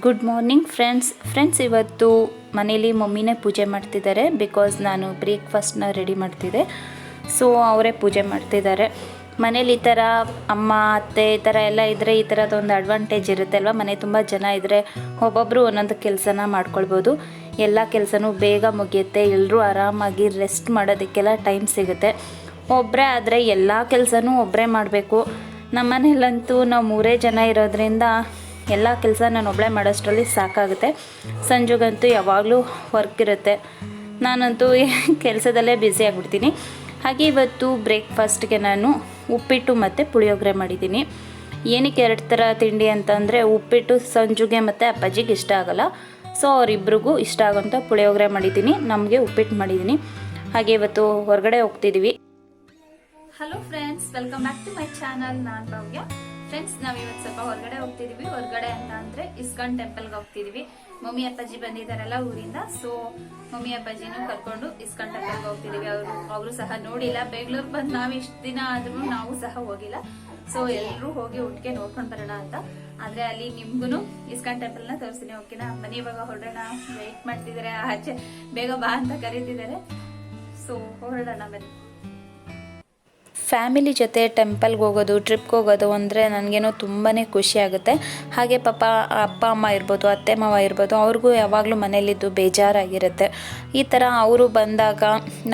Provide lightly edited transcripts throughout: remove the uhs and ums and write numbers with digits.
Good morning friends ಇವತ್ತು ಮನೇಲಿ ಮಮ್ಮಿನೇ ಪೂಜೆ ಮಾಡ್ತಿದ್ದಾರೆ. ಬಿಕಾಸ್ ನಾನು ಬ್ರೇಕ್ಫಾಸ್ಟ್ನ ರೆಡಿ ಮಾಡ್ತಿದ್ದೆ, ಸೊ ಅವರೇ ಪೂಜೆ ಮಾಡ್ತಿದ್ದಾರೆ. ಮನೇಲಿ ಈ ಥರ ಅಮ್ಮ ಅತ್ತೆ ಈ ಥರ ಎಲ್ಲ ಇದ್ದರೆ ಈ ಥರದೊಂದು ಅಡ್ವಾಂಟೇಜ್ ಇರುತ್ತೆ ಅಲ್ವಾ. ಮನೆ ತುಂಬ ಜನ ಇದ್ದರೆ ಒಬ್ಬೊಬ್ಬರು ಒಂದೊಂದು ಕೆಲಸನ ಮಾಡ್ಕೊಳ್ಬೋದು. ಎಲ್ಲ ಕೆಲಸನೂ ಬೇಗ ಮುಗಿಯುತ್ತೆ, ಎಲ್ಲರೂ ಆರಾಮಾಗಿ ರೆಸ್ಟ್ ಮಾಡೋದಕ್ಕೆಲ್ಲ ಟೈಮ್ ಸಿಗುತ್ತೆ. ಒಬ್ಬರೇ ಆದರೆ ಎಲ್ಲ ಕೆಲಸನೂ ಒಬ್ಬರೇ ಮಾಡಬೇಕು. ನಮ್ಮ ಮನೇಲಂತೂ ನಾವು 3 ಜನ ಇರೋದ್ರಿಂದ ಎಲ್ಲ ಕೆಲಸ ನಾನು ಒಬ್ಬಳೇ ಮಾಡೋಷ್ಟರಲ್ಲಿ ಸಾಕಾಗುತ್ತೆ. ಸಂಜೆಗಂತೂ ಯಾವಾಗಲೂ ವರ್ಕ್ ಇರುತ್ತೆ, ನಾನಂತೂ ಕೆಲಸದಲ್ಲೇ ಬ್ಯುಸಿ ಆಗಿಬಿಡ್ತೀನಿ. ಹಾಗೆ ಇವತ್ತು ಬ್ರೇಕ್ಫಾಸ್ಟ್ಗೆ ನಾನು ಉಪ್ಪಿಟ್ಟು ಮತ್ತು ಪುಳಿಯೋಗರೆ ಮಾಡಿದ್ದೀನಿ. ಏನಕ್ಕೆ 2 ಥರ ತಿಂಡಿ ಅಂತಂದರೆ ಉಪ್ಪಿಟ್ಟು ಸಂಜುಗೆ ಮತ್ತು ಅಪ್ಪಾಜಿಗೆ ಇಷ್ಟ ಆಗೋಲ್ಲ, ಸೊ ಅವರಿಬ್ರಿಗೂ ಇಷ್ಟ ಆಗೋಂಥ ಪುಳಿಯೋಗರೆ ಮಾಡಿದ್ದೀನಿ, ನಮಗೆ ಉಪ್ಪಿಟ್ಟು ಮಾಡಿದ್ದೀನಿ. ಹಾಗೆ ಇವತ್ತು ಹೊರಗಡೆ ಹೋಗ್ತಿದ್ದೀವಿ. Hello friends, welcome back to my channel. ನಾನು ಭವ್ಯ. ಫ್ರೆಂಡ್ಸ್, ನಾವಿವತ್ತು ಸ್ವಲ್ಪ ಹೊರಗಡೆ ಹೋಗ್ತಿದೀವಿ. ಹೊರಗಡೆ ಅಂತ ಅಂದ್ರೆ ಇಸ್ಕಾನ್ ಟೆಂಪಲ್ಗೆ ಹೋಗ್ತಿದೀವಿ. ಮಮ್ಮಿ ಅಪ್ಪಾಜಿ ಬಂದಿದ್ದಾರಲ್ಲ ಊರಿಂದ, ಸೊ ಮಮ್ಮಿ ಅಪ್ಪಾಜಿನೂ ಕರ್ಕೊಂಡು ಇಸ್ಕಾನ್ ಟೆಂಪಲ್ಗೆ ಹೋಗ್ತಿದೀವಿ. ಅವರು ಸಹ ನೋಡಿಲ್ಲ, ಬೆಂಗಳೂರು ಬಂದು ನಾವು ಇಷ್ಟು ದಿನ ಆದ್ರೂ ನಾವು ಸಹ ಹೋಗಿಲ್ಲ. ಸೊ ಎಲ್ಲರೂ ಹೋಗಿ ಒಟ್ಟಿಗೆ ನೋಡ್ಕೊಂಡು ಬರೋಣ ಅಂತ. ಆದ್ರೆ ಅಲ್ಲಿ ನಿಮ್ಗೂ ಇಸ್ಕಾನ್ ಟೆಂಪಲ್ ನ ತೋರಿಸ್ತೀನಿ, ಓಕೆನಾ? ಬನ್ನಿ ಇವಾಗ ಹೊರಡೋಣ. ವೇಟ್ ಮಾಡ್ತಿದ್ದಾರೆ ಆಚೆ, ಬೇಗ ಬಾ ಅಂತ ಕರೀತಿದ್ದಾರೆ. ಸೊ ಹೊರಡೋಣ ಬನ್ನಿ. ಫ್ಯಾಮಿಲಿ ಜೊತೆ ಟೆಂಪಲ್ಗೆ ಹೋಗೋದು, ಟ್ರಿಪ್ಗೆ ಹೋಗೋದು ಅಂದರೆ ನನಗೇನೋ ತುಂಬಾ ಖುಷಿ ಆಗುತ್ತೆ. ಹಾಗೆ ಅಪ್ಪ ಅಮ್ಮ ಇರ್ಬೋದು, ಅತ್ತೆ ಮಾವ ಇರ್ಬೋದು, ಅವ್ರಿಗೂ ಯಾವಾಗಲೂ ಮನೇಲಿದ್ದು ಬೇಜಾರಾಗಿರುತ್ತೆ. ಈ ಥರ ಅವರು ಬಂದಾಗ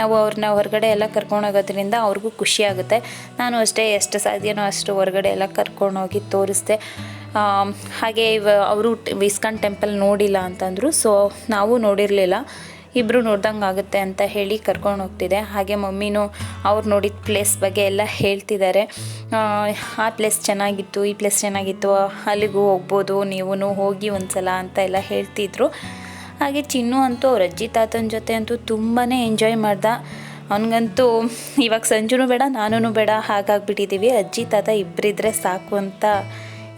ನಾವು ಅವ್ರನ್ನ ಹೊರಗಡೆ ಎಲ್ಲ ಕರ್ಕೊಂಡೋಗೋದ್ರಿಂದ ಅವ್ರಿಗೂ ಖುಷಿ ಆಗುತ್ತೆ. ನಾನು ಅಷ್ಟೇ ಎಷ್ಟು ಸಾಧ್ಯನೋ ಅಷ್ಟು ಹೊರಗಡೆ ಎಲ್ಲ ಕರ್ಕೊಂಡೋಗಿ ತೋರಿಸ್ದೆ. ಹಾಗೆ ಅವರು ಇಸ್ಕಾನ್ ಟೆಂಪಲ್ ನೋಡಿಲ್ಲ ಅಂತಂದರು, ಸೊ ನಾವು ನೋಡಿರಲಿಲ್ಲ, ಇಬ್ಬರು ನೋಡ್ದಂಗೆ ಆಗುತ್ತೆ ಅಂತ ಹೇಳಿ ಕರ್ಕೊಂಡು ಹೋಗ್ತಿದೆ. ಹಾಗೆ ಮಮ್ಮಿನೂ ಅವ್ರು ನೋಡಿದ ಪ್ಲೇಸ್ ಬಗ್ಗೆ ಎಲ್ಲ ಹೇಳ್ತಿದ್ದಾರೆ. ಆ ಪ್ಲೇಸ್ ಚೆನ್ನಾಗಿತ್ತು, ಈ ಪ್ಲೇಸ್ ಚೆನ್ನಾಗಿತ್ತು, ಅಲ್ಲಿಗೂ ಹೋಗ್ಬೋದು, ನೀವು ಹೋಗಿ ಒಂದ್ಸಲ ಅಂತ ಎಲ್ಲ ಹೇಳ್ತಿದ್ರು. ಹಾಗೆ ಚಿನ್ನು ಅಂತೂ ಅವ್ರ ಅಜ್ಜಿ ತಾತನ ಜೊತೆ ಅಂತೂ ತುಂಬಾ ಎಂಜಾಯ್ ಮಾಡ್ದ. ಅವನಿಗಂತೂ ಇವಾಗ ಸಂಜುನೂ ಬೇಡ ನಾನೂ ಬೇಡ ಹಾಗಾಗಿಬಿಟ್ಟಿದ್ದೀವಿ. ಅಜ್ಜಿ ತಾತ ಇಬ್ಬರಿದ್ರೆ ಸಾಕು ಅಂತ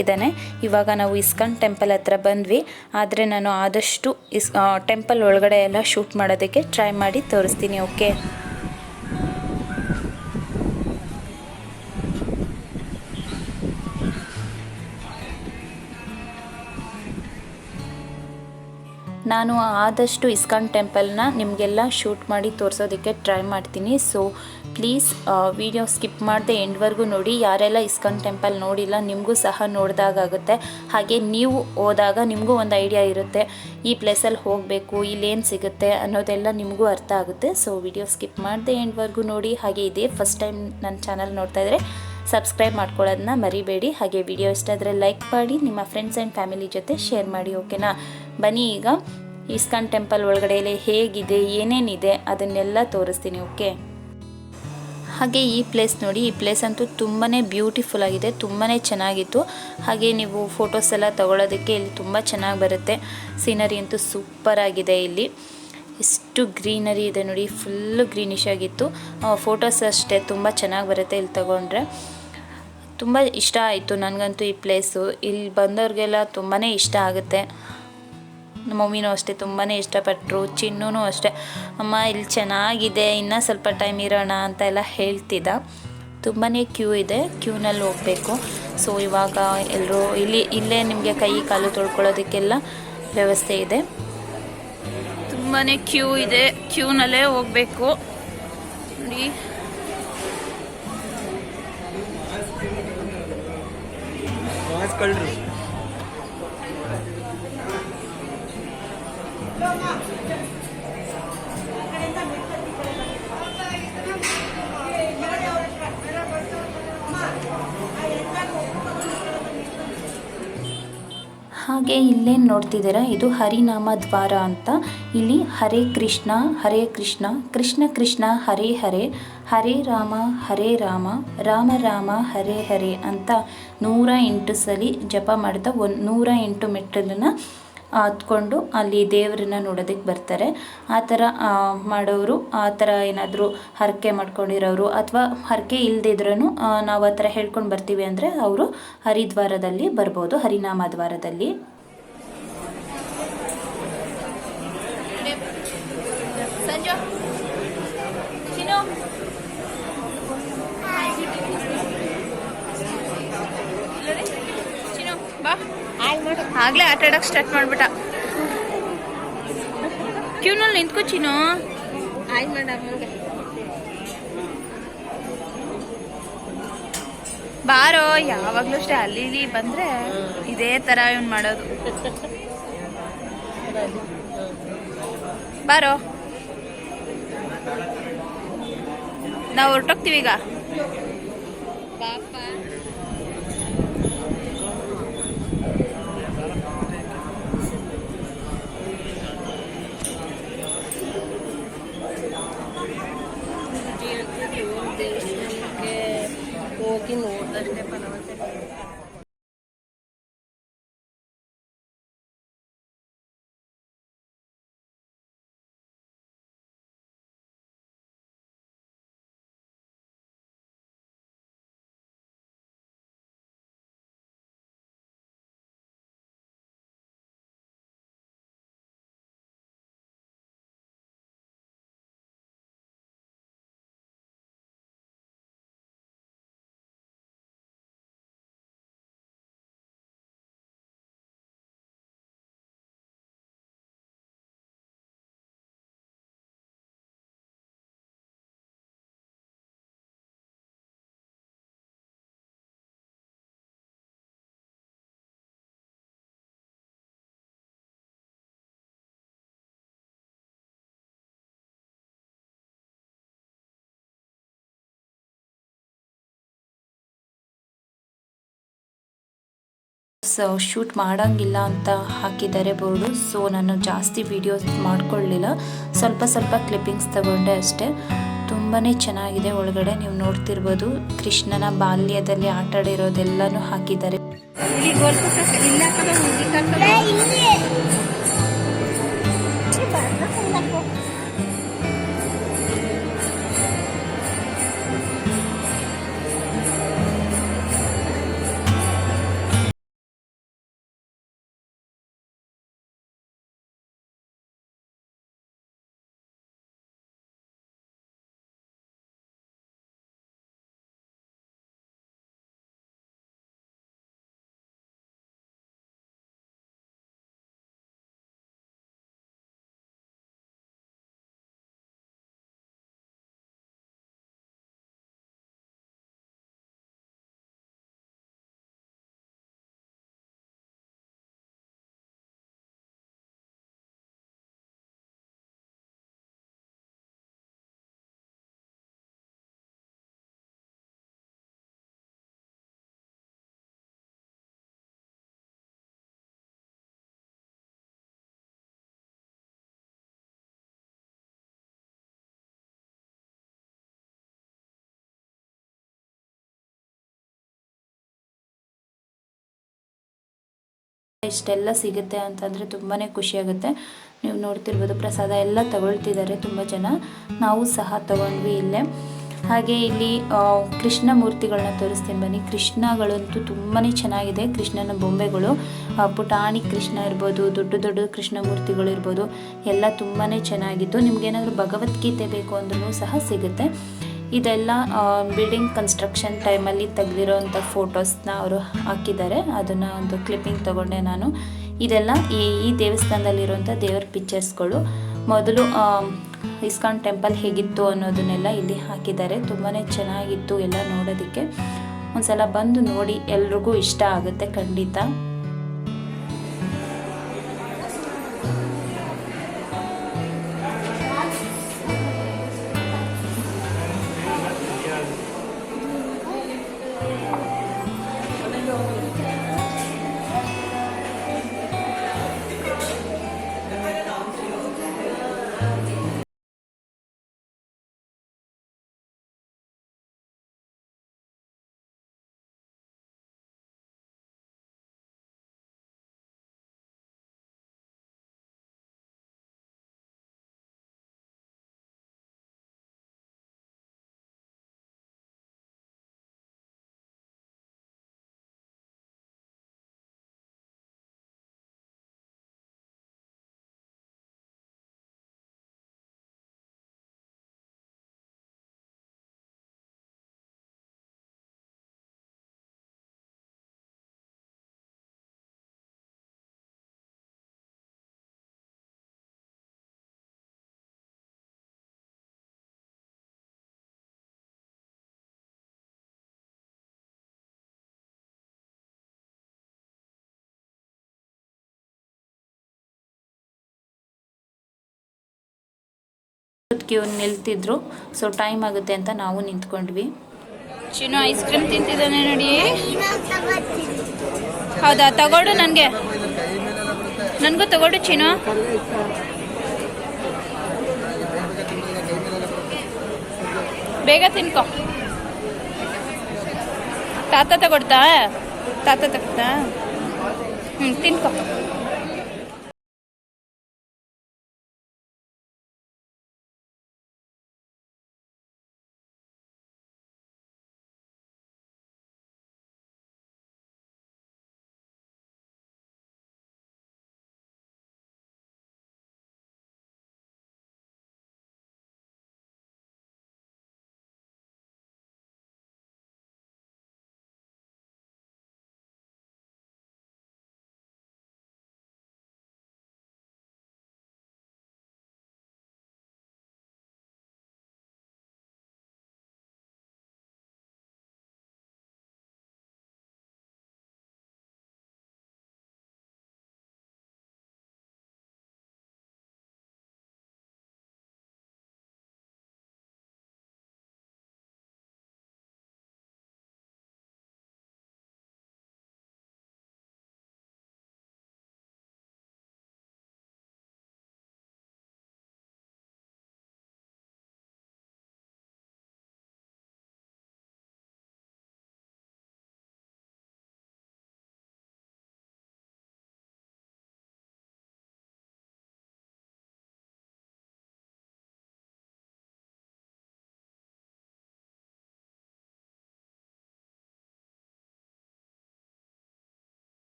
ಇದ್ದಾನೆ. ಇವಾಗ ನಾವು ಇಸ್ಕಾನ್ ಟೆಂಪಲ್ ಹತ್ರ ಬಂದ್ವಿ, ಆದರೆ ನಾನು ಆದಷ್ಟು ಟೆಂಪಲ್ ಒಳಗಡೆ ಎಲ್ಲ ಶೂಟ್ ಮಾಡೋದಕ್ಕೆ ಟ್ರೈ ಮಾಡಿ ತೋರಿಸ್ತೀನಿ, ಓಕೆ? ನಾನು ಆದಷ್ಟು ಇಸ್ಕಾನ್ ಟೆಂಪಲ್ನ ನಿಮಗೆಲ್ಲ ಶೂಟ್ ಮಾಡಿ ತೋರಿಸೋದಕ್ಕೆ ಟ್ರೈ ಮಾಡ್ತೀನಿ. ಸೊ ಪ್ಲೀಸ್ ವಿಡಿಯೋ ಸ್ಕಿಪ್ ಮಾಡದೆ ಎಂಡ್ವರೆಗೂ ನೋಡಿ. ಯಾರೆಲ್ಲ ಇಸ್ಕಾನ್ ಟೆಂಪಲ್ ನೋಡಿಲ್ಲ ನಿಮಗೂ ಸಹ ನೋಡಿದಾಗುತ್ತೆ. ಹಾಗೆ ನೀವು ಹೋದಾಗ ನಿಮಗೂ ಒಂದು ಐಡಿಯಾ ಇರುತ್ತೆ, ಈ ಪ್ಲೇಸಲ್ಲಿ ಹೋಗಬೇಕು, ಇಲ್ಲೇನು ಸಿಗುತ್ತೆ ಅನ್ನೋದೆಲ್ಲ ನಿಮಗೂ ಅರ್ಥ ಆಗುತ್ತೆ. ಸೊ ವಿಡಿಯೋ ಸ್ಕಿಪ್ ಮಾಡದೆ ಎಂಡ್ವರೆಗೂ ನೋಡಿ. ಹಾಗೆ ಇದೇ ಫಸ್ಟ್ ಟೈಮ್ ನನ್ನ ಚಾನಲ್ ನೋಡ್ತಾ ಇದ್ದರೆ ಸಬ್ಸ್ಕ್ರೈಬ್ ಮಾಡ್ಕೊಳ್ಳೋದನ್ನ ಮರಿಬೇಡಿ. ಹಾಗೆ ವಿಡಿಯೋ ಇಷ್ಟ ಆದರೆ ಲೈಕ್ ಮಾಡಿ, ನಿಮ್ಮ ಫ್ರೆಂಡ್ಸ್ ಆ್ಯಂಡ್ ಫ್ಯಾಮಿಲಿ ಜೊತೆ ಶೇರ್ ಮಾಡಿ, ಓಕೆನಾ? ಬನ್ನಿ ಈಗ ಇಸ್ಕಾನ್ ಟೆಂಪಲ್ ಒಳಗಡೆಯಲ್ಲಿ ಹೇಗಿದೆ, ಏನೇನಿದೆ ಅದನ್ನೆಲ್ಲ ತೋರಿಸ್ತೀನಿ, ಓಕೆ? ಹಾಗೆ ಈ ಪ್ಲೇಸ್ ನೋಡಿ, ಈ ಪ್ಲೇಸ್ ಅಂತೂ ತುಂಬಾ ಬ್ಯೂಟಿಫುಲ್ ಆಗಿದೆ, ತುಂಬಾ ಚೆನ್ನಾಗಿತ್ತು. ಹಾಗೆ ನೀವು ಫೋಟೋಸ್ ಎಲ್ಲ ತಗೊಳ್ಳೋದಕ್ಕೆ ಇಲ್ಲಿ ತುಂಬ ಚೆನ್ನಾಗಿ ಬರುತ್ತೆ. ಸೀನರಿ ಅಂತೂ ಸೂಪರ್ ಆಗಿದೆ. ಇಲ್ಲಿ ಎಷ್ಟು ಗ್ರೀನರಿ ಇದೆ ನೋಡಿ, ಫುಲ್ಲು ಗ್ರೀನಿಶ್ ಆಗಿತ್ತು. ಫೋಟೋಸ್ ಅಷ್ಟೇ ತುಂಬ ಚೆನ್ನಾಗಿ ಬರುತ್ತೆ ಇಲ್ಲಿ ತಗೊಂಡ್ರೆ. ತುಂಬ ಇಷ್ಟ ಆಯಿತು ನನಗಂತೂ ಈ ಪ್ಲೇಸು. ಇಲ್ಲಿ ಬಂದವ್ರಿಗೆಲ್ಲ ತುಂಬಾ ಇಷ್ಟ ಆಗುತ್ತೆ. ನಮ್ಮ ಮಮ್ಮಿನೂ ಅಷ್ಟೇ ತುಂಬಾ ಇಷ್ಟಪಟ್ಟರು, ಚಿನ್ನೂ ಅಷ್ಟೇ. ಅಮ್ಮ ಇಲ್ಲಿ ಚೆನ್ನಾಗಿದೆ, ಇನ್ನೂ ಸ್ವಲ್ಪ ಟೈಮ್ ಇರೋಣ ಅಂತ ಎಲ್ಲ ಹೇಳ್ತಿದ್ದ. ತುಂಬಾ ಕ್ಯೂ ಇದೆ, ಕ್ಯೂನಲ್ಲಿ ಹೋಗಬೇಕು. ಸೊ ಇವಾಗ ಎಲ್ಲರೂ ಇಲ್ಲೇ ನಿಮಗೆ ಕೈ ಕಾಲು ತೊಳ್ಕೊಳ್ಳೋದಕ್ಕೆಲ್ಲ ವ್ಯವಸ್ಥೆ ಇದೆ. ತುಂಬಾ ಕ್ಯೂ ಇದೆ, ಕ್ಯೂನಲ್ಲೇ ಹೋಗಬೇಕು ನೋಡಿ. ಹಾಗೆ ಇಲ್ಲೇನು ನೋಡ್ತಿದ್ದೀರಾ, ಇದು ಹರಿನಾಮ ದ್ವಾರ ಅಂತ. ಇಲ್ಲಿ ಹರೇ ಕೃಷ್ಣ ಕೃಷ್ಣ ಕೃಷ್ಣ ಹರೇ ಹರೇ, ಹರೇ ರಾಮ ರಾಮ ರಾಮ ಹರೇ ಹರೇ ಅಂತ 108 ಸಲ ಜಪ ಮಾಡಿದ 108 ಮೆಟ್ಟಲನ್ನು ಹತ್ಕೊಂಡು ಅಲ್ಲಿ ದೇವರನ್ನ ನೋಡೋದಕ್ಕೆ ಬರ್ತಾರೆ. ಆ ಥರ ಮಾಡೋರು, ಆ ಥರ ಏನಾದರೂ ಹರಕೆ ಮಾಡ್ಕೊಂಡಿರೋರು ಅಥವಾ ಹರಕೆ ಇಲ್ಲದಿದ್ರೂ ನಾವು ಆ ಥರ ಹೇಳ್ಕೊಂಡು ಬರ್ತೀವಿ ಅಂದರೆ ಅವರು ಹರಿದ್ವಾರದಲ್ಲಿ ಬರ್ಬೋದು, ಹರಿನಾಮ ದ್ವಾರದಲ್ಲಿ. ಆಗ್ಲೇ ಆಟ ಆಡಕ್ ಸ್ಟಾರ್ಟ್ ಮಾಡ್ಬಿಟ್ಟ. ಕ್ಯೂನಲ್ಲಿ ನಿಂತ್ಕೋ ಚಿನ್ನು. ಆಯ್ತು ಮೇಡಮ್. ಬಾರೋ, ಯಾವಾಗ್ಲೂ ಅಷ್ಟೇ ಅಲ್ಲಿ ಇಲ್ಲಿ ಬಂದ್ರೆ ಇದೇ ತರ ಇವನ್ ಮಾಡೋದು. ಬಾರೋ, ನಾವು ಹೊರಟೋಗ್ತೀವಿ ಈಗ. ಪಾಪ ದೇವಸ್ಥಾನಕ್ಕೆ ಹೋಗಿ ನೋಡಿದಷ್ಟೇ ಫಲವತ್ತೆ. ಶೂಟ್ ಮಾಡೋಂಗಿಲ್ಲ ಅಂತ ಹಾಕಿದ್ದಾರೆ ಬೋರ್ಡು. ಸೊ ನಾನು ಜಾಸ್ತಿ ವಿಡಿಯೋಸ್ ಮಾಡ್ಕೊಳ್ಳಿಲ್ಲ, ಸ್ವಲ್ಪ ಸ್ವಲ್ಪ ಕ್ಲಿಪ್ಪಿಂಗ್ಸ್ ತಗೊಂಡೆ ಅಷ್ಟೇ. ತುಂಬಾ ಚೆನ್ನಾಗಿದೆ. ಒಳಗಡೆ ನೀವು ನೋಡ್ತಿರ್ಬೋದು ಕೃಷ್ಣನ ಬಾಲ್ಯದಲ್ಲಿ ಆಟ ಆಡಿರೋದೆಲ್ಲನೂ ಹಾಕಿದ್ದಾರೆ. ಇಷ್ಟೆಲ್ಲ ಸಿಗುತ್ತೆ ಅಂತಂದರೆ ತುಂಬಾ ಖುಷಿಯಾಗುತ್ತೆ. ನೀವು ನೋಡ್ತಿರ್ಬೋದು ಪ್ರಸಾದ ಎಲ್ಲ ತಗೊಳ್ತಿದ್ದಾರೆ ತುಂಬ ಜನ, ನಾವು ಸಹ ತಗೊಂಡ್ವಿ ಇಲ್ಲೇ. ಹಾಗೆ ಇಲ್ಲಿ ಕೃಷ್ಣ ಮೂರ್ತಿಗಳನ್ನ ತೋರಿಸ್ತೀನಿ ಬನ್ನಿ. ಕೃಷ್ಣಗಳಂತೂ ತುಂಬಾ ಚೆನ್ನಾಗಿದೆ. ಕೃಷ್ಣನ ಬೊಂಬೆಗಳು, ಪುಟಾಣಿ ಕೃಷ್ಣ ಇರ್ಬೋದು, ದೊಡ್ಡ ದೊಡ್ಡ ಕೃಷ್ಣ ಮೂರ್ತಿಗಳು ಇರ್ಬೋದು, ಎಲ್ಲ ತುಂಬಾ ಚೆನ್ನಾಗಿತ್ತು. ನಿಮ್ಗೇನಾದರೂ ಭಗವದ್ಗೀತೆ ಬೇಕು ಅಂದ್ರೂ ಸಹ ಸಿಗುತ್ತೆ. ಇದೆಲ್ಲ ಬಿಲ್ಡಿಂಗ್ ಕನ್ಸ್ಟ್ರಕ್ಷನ್ ಟೈಮಲ್ಲಿ ತೆಗೆದಿರೋವಂಥ ಫೋಟೋಸ್ನ ಅವರು ಹಾಕಿದ್ದಾರೆ. ಅದನ್ನು ಒಂದು ಕ್ಲಿಪ್ಪಿಂಗ್ ತೊಗೊಂಡೆ ನಾನು. ಇದೆಲ್ಲ ಈ ದೇವಸ್ಥಾನದಲ್ಲಿರುವಂಥ ದೇವರ ಪಿಕ್ಚರ್ಸ್ಗಳು. ಮೊದಲು ಇಸ್ಕಾನ್ ಟೆಂಪಲ್ ಹೇಗಿತ್ತು ಅನ್ನೋದನ್ನೆಲ್ಲ ಇಲ್ಲಿ ಹಾಕಿದ್ದಾರೆ. ತುಂಬಾ ಚೆನ್ನಾಗಿತ್ತು ಎಲ್ಲ ನೋಡೋದಕ್ಕೆ. ಒಂದು ಸಲ ಬಂದು ನೋಡಿ, ಎಲ್ರಿಗೂ ಇಷ್ಟ ಆಗುತ್ತೆ ಖಂಡಿತ. ಕ್ಯೂ ನಿಲ್ತಿದ್ರು. ಸೊ ಟೈಮ್ ಆಗುತ್ತೆ ಅಂತ ನಾವು ನಿಂತ್ಕೊಂಡ್ವಿ. ಚಿನ್ನು ಐಸ್ ಕ್ರೀಮ್ ತಿಂತಿದ್ದಾನೆ ನೋಡಿ. ಹೌದಾ, ತಗೊಡು, ನನಗೂ ತಗೊಡು ಚಿನ್ನು. ಬೇಗ ತಿನ್ಕೊ. ತಾತ ತಗೊಡ್ತಾ ತಿನ್ಕೊ.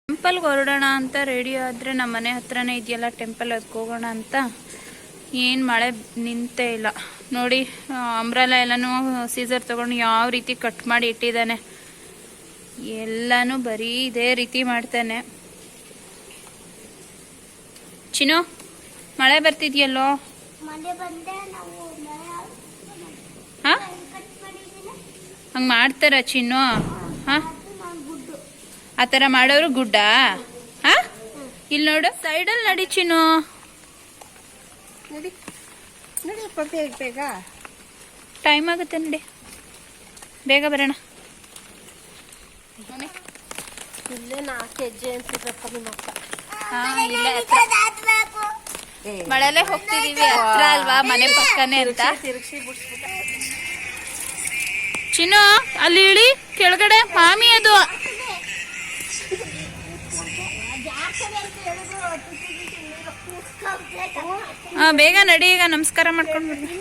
ಟೆಂಪಲ್ಗೆ ಹೊರಡೋಣ ಅಂತ ರೆಡಿ ಆದರೆ ನಮ್ಮ ಮನೆ ಹತ್ರನೇ ಇದೆಯಲ್ಲ ಟೆಂಪಲ್, ಅದಕ್ಕೆ ಹೋಗೋಣ ಅಂತ. ಏನು ಮಳೆ ನಿಂತೇ ಇಲ್ಲ ನೋಡಿ. ಅಂಬ್ರೆಲಾ ಎಲ್ಲನೂ ಸೀಸರ್ ತೊಗೊಂಡು ಯಾವ ರೀತಿ ಕಟ್ ಮಾಡಿ ಇಟ್ಟಿದ್ದಾನೆ. ಎಲ್ಲನೂ ಬರೀ ಇದೇ ರೀತಿ ಮಾಡ್ತಾನೆ. ಚಿನ್ನು, ಮಳೆ ಬರ್ತಿದ್ಯಲ್ಲೋ. ಹಾಂ, ಹಂಗೆ ಮಾಡ್ತಾರ ಚಿನ್ನು? ಹಾಂ, ಆ ಥರ ಮಾಡೋರು ಗುಡ್ಡ? ಹಾ, ಇಲ್ಲಿ ನೋಡು, ಸೈಡಲ್ಲಿ ನಡಿ ಚಿನ್ನು. ಬೇಗ ಟೈಮ್ ಆಗುತ್ತೆ ನಡಿ, ಬೇಗ ಬರೋಣ. ಇಲ್ಲೇ 4 ಹೆಜ್ಜೆ ಅನ್ಸಿದ್ರಪ್ಪ ನಿಮ್ಮಕ್ಕ. ಇಲ್ಲೇ ಮಳೆಯಲ್ಲೇ ಹೋಗ್ತಿದೀವಿ, ಹತ್ರ ಅಲ್ವಾ, ಮನೆ ಪಕ್ಕನೇ ಅಂತ. ಚಿನ್ನು, ಅಲ್ಲಿ ಇಳಿ, ಕೆಳಗಡೆ ಮಾಮಿ ಅದು. ಬೇಗ ನಡಿ, ಈಗ ನಮಸ್ಕಾರ ಮಾಡ್ಕೊಂಡು ಬರ್ರಿ.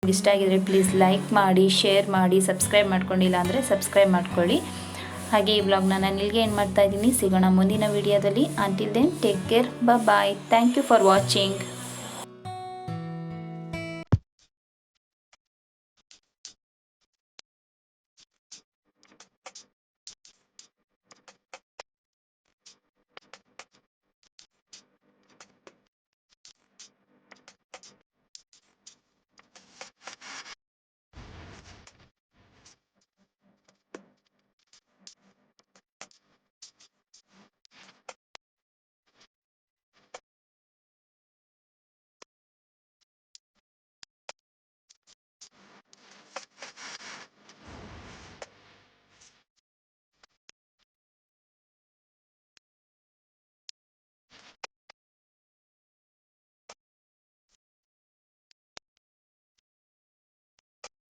ಇಷ್ಟ ಆಗಿದ್ರೆ ಪ್ಲೀಸ್ ಲೈಕ್ ಮಾಡಿ, ಶೇರ್ ಮಾಡಿ, ಸಬ್ಸ್ಕ್ರೈಬ್ ಮಾಡ್ಕೊಂಡಿಲ್ಲ ಅಂದರೆ ಸಬ್ಸ್ಕ್ರೈಬ್ ಮಾಡ್ಕೊಳ್ಳಿ. ಹಾಗೆ ಈ ವ್ಲಾಗ್ನ ನಾನು ಇಲ್ಲಿಗೆ ಏನು ಮಾಡ್ತಾ ಇದ್ದೀನಿ. ಸಿಗೋಣ ಮುಂದಿನ ವಿಡಿಯೋದಲ್ಲಿ. Until then take care, bye. Thank you for watching.